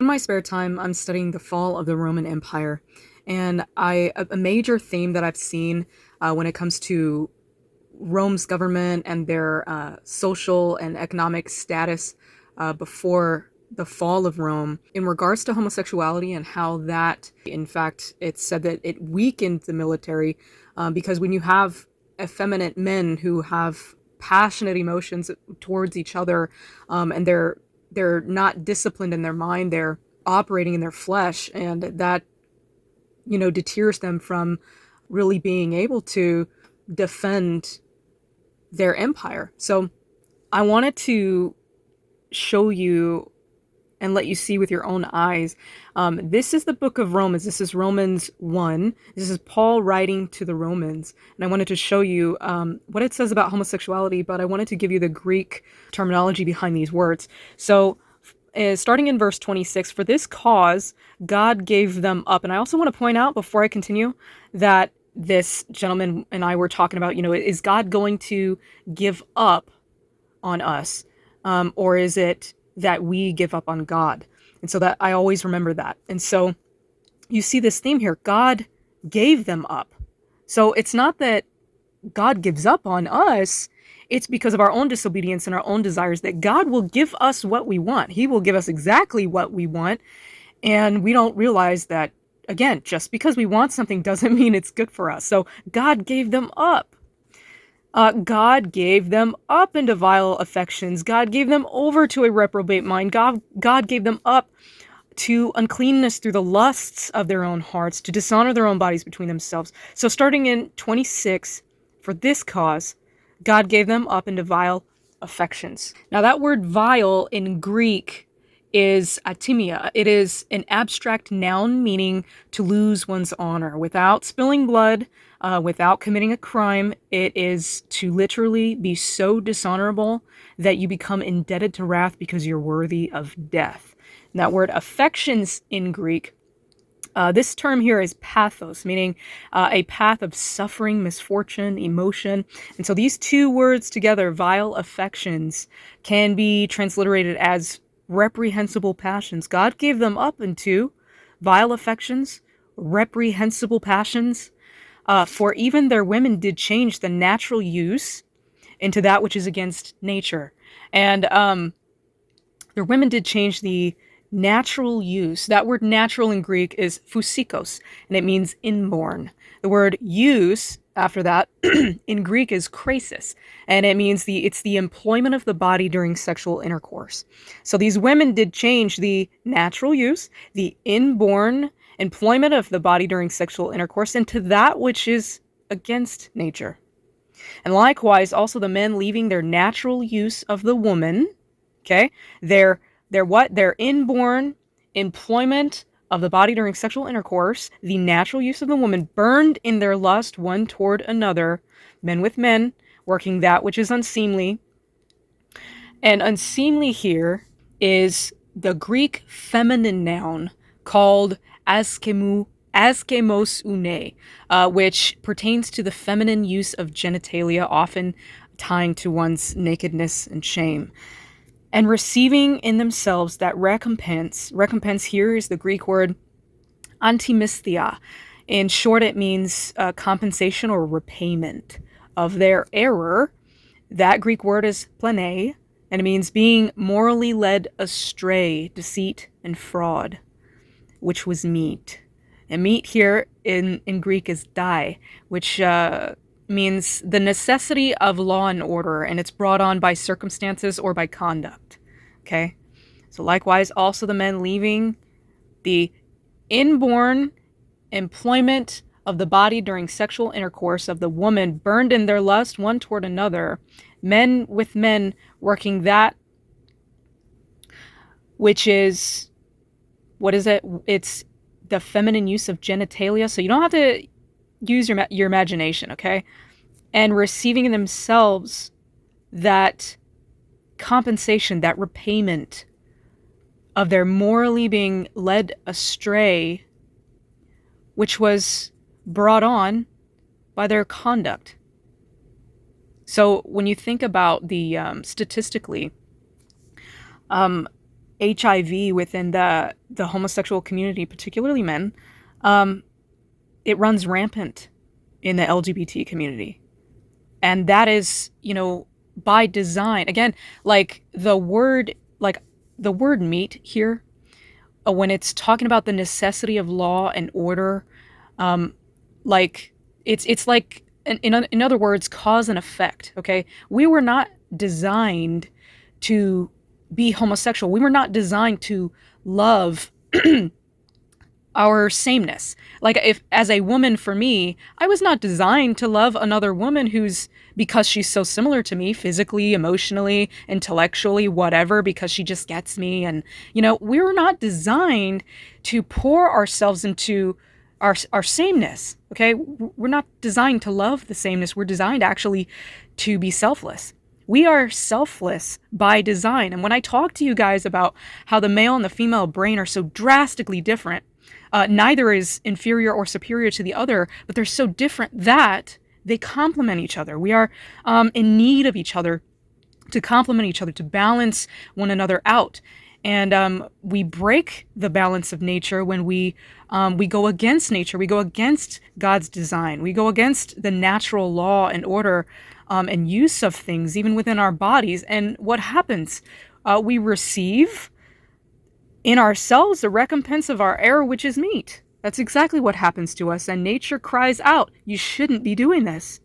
in my spare time, I'm studying the fall of the Roman Empire. And a major theme that I've seen when it comes to Rome's government and their social and economic status before the fall of Rome in regards to homosexuality and how that, in fact, it's said that it weakened the military because when you have effeminate men who have passionate emotions towards each other and they're not disciplined in their mind, they're operating in their flesh, and that deters them from really being able to defend their empire. So I wanted to show you and let you see with your own eyes. This is the book of Romans. This is Romans 1. This is Paul writing to the Romans. And I wanted to show you what it says about homosexuality, but I wanted to give you the Greek terminology behind these words. So starting in verse 26, for this cause, God gave them up. And I also want to point out before I continue that this gentleman and I were talking about, is God going to give up on us? Or is it that we give up on God? And so that I always remember that. And so you see this theme here. God gave them up. So it's not that God gives up on us. It's because of our own disobedience and our own desires that God will give us what we want. He will give us exactly what we want. And we don't realize that, again, just because we want something doesn't mean it's good for us. So God gave them up. God gave them up into vile affections. God gave them over to a reprobate mind. God gave them up to uncleanness through the lusts of their own hearts, to dishonor their own bodies between themselves. So starting in 26, for this cause, God gave them up into vile affections. Now that word vile in Greek is atimia. It is an abstract noun meaning to lose one's honor. Without spilling blood, without committing a crime, it is to literally be so dishonorable that you become indebted to wrath because you're worthy of death. And that word affections in Greek, this term here is pathos, meaning a path of suffering, misfortune, emotion. And so these two words together, vile affections, can be transliterated as reprehensible passions. God gave them up into vile affections, reprehensible passions, for even their women did change the natural use into that which is against nature. And their women did change the natural use. That word natural in Greek is physikos, and it means inborn. The word use after that in Greek is krasis, and it means it's the employment of the body during sexual intercourse. So these women did change the natural use, the inborn employment of the body during sexual intercourse, into that which is against nature. And likewise, also the men leaving their natural use of the woman, okay, their inborn employment of the body during sexual intercourse, the natural use of the woman, burned in their lust one toward another, men with men, working that which is unseemly. And unseemly here is the Greek feminine noun called askemos une, which pertains to the feminine use of genitalia, often tying to one's nakedness and shame. And receiving in themselves that recompense here is the Greek word antimisthia. In short, it means compensation or repayment of their error. That Greek word is plane, and it means being morally led astray, deceit, and fraud, which was meat. And meat here in Greek is dai, which means the necessity of law and order, and it's brought on by circumstances or by conduct. Okay? So likewise, also the men leaving the inborn employment of the body during sexual intercourse of the woman, burned in their lust one toward another, men with men working that which is, what is it? It's the feminine use of genitalia. So you don't have to use your imagination, okay? And receiving in themselves that compensation, that repayment of their morally being led astray, which was brought on by their conduct. So when you think about the statistically, HIV within the the homosexual community, particularly men, um, it runs rampant in the LGBT community. And that is, by design. Again, like the word meat here, when it's talking about the necessity of law and order, um, like it's like in other words, cause and effect. Okay, we were not designed to be homosexual. We were not designed to love our sameness. Like, if as a woman, for me, I was not designed to love another woman who's, because she's so similar to me physically, emotionally, intellectually, whatever, because she just gets me. And we were not designed to pour ourselves into our sameness. Okay, we're not designed to love the sameness. We're designed actually to be selfless. We are selfless by design. And when I talk to you guys about how the male and the female brain are so drastically different, neither is inferior or superior to the other, but they're so different that they complement each other. We are in need of each other to complement each other, to balance one another out. And we break the balance of nature when we go against nature. We go against God's design. We go against the natural law and order and use of things, even within our bodies. And what happens? We receive in ourselves the recompense of our error, which is meat. That's exactly what happens to us. And nature cries out, you shouldn't be doing this.